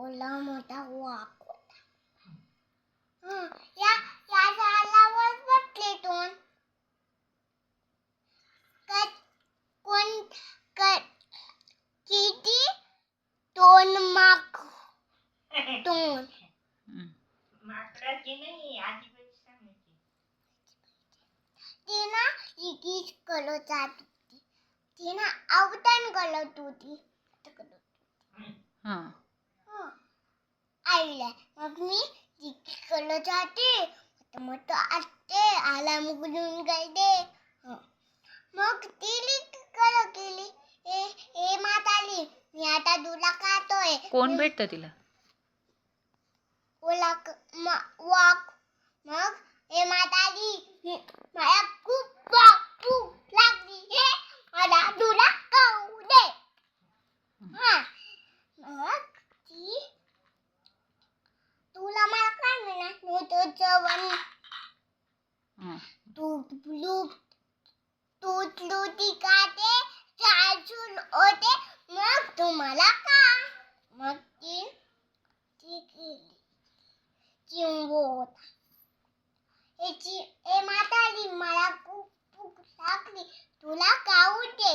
ओला मोठा वाघ होता. या झाडावर बसले दोन. किती दोन माक दोन माकडाची नाही आजीबाईची सांगायची. ती ना इकीच करत जात होती. ती ना अवतण करत होती. आईला मग मी इकी करत जाते. मग असते आला मुगलून गेले. मग ती केली. ए माताली मी आता तुला खातोय. कोण भेटतं तिला? ओला वाघ. मग ए माताली मला खूप भूक लागली. हे मला तुला खाऊ दे. मग ती तुला मला काय म्हणा मोठं जेवण तुटलुटी काटे चाचून होते. मग तुम्हाला का मग ती केली चिंबोत. ए माताली मला खूप भूक लागली तुला खाऊ दे.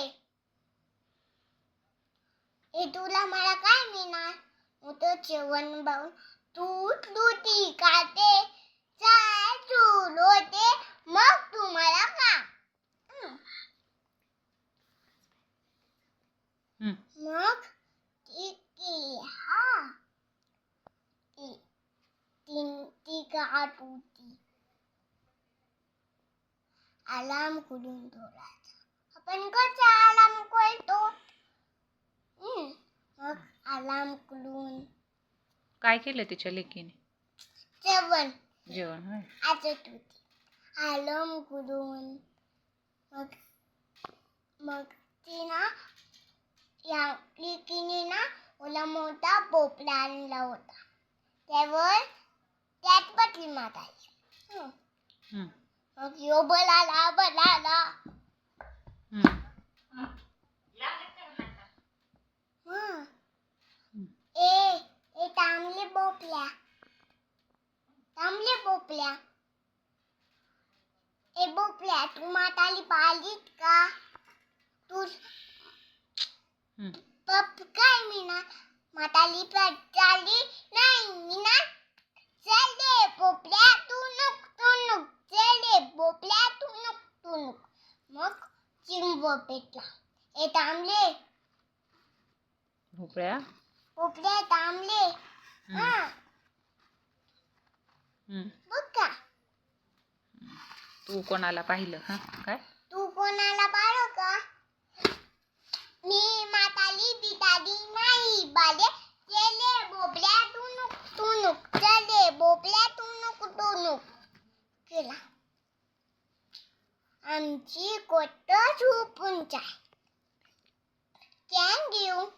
तुला मला काय मिळणार मोठं जेवण बाऊन तुटलुटी काटे चाचून होते. मग तुम्हाला का मग ती गाठ होती. अलार्म करून ठेवायचा. आपण कसा अलार्म करतो. मग अलार्म करून काय केलं तिच्या लेकीने? जेवण होय. आजत होती. अलार्म करून मग ती ना या लेकीने ना ओला मोठा पोपला आणला होता. त्यात बसली माताली. मग यो बलाला ए तांबले पोपल्या ए बोपल्या तू माताली पाहिलीत का? तू पप काय मिळणार माताली चालली नाही मिळणार. चले पोपल्या तू नुक चले पोपल्या तू नुक. मग चिंब पेटला. ए तांबले पोपल्या तांबले बघ का तू कोणाला पाहिलं? काय तू कोणाला पाहिलं का? मी माताली दिदादी नाही बाले. चले बोबल्या तू नुक चले बोबल्या तू नुक केला. आमची गोष्ट झोपून जाय. Thank you.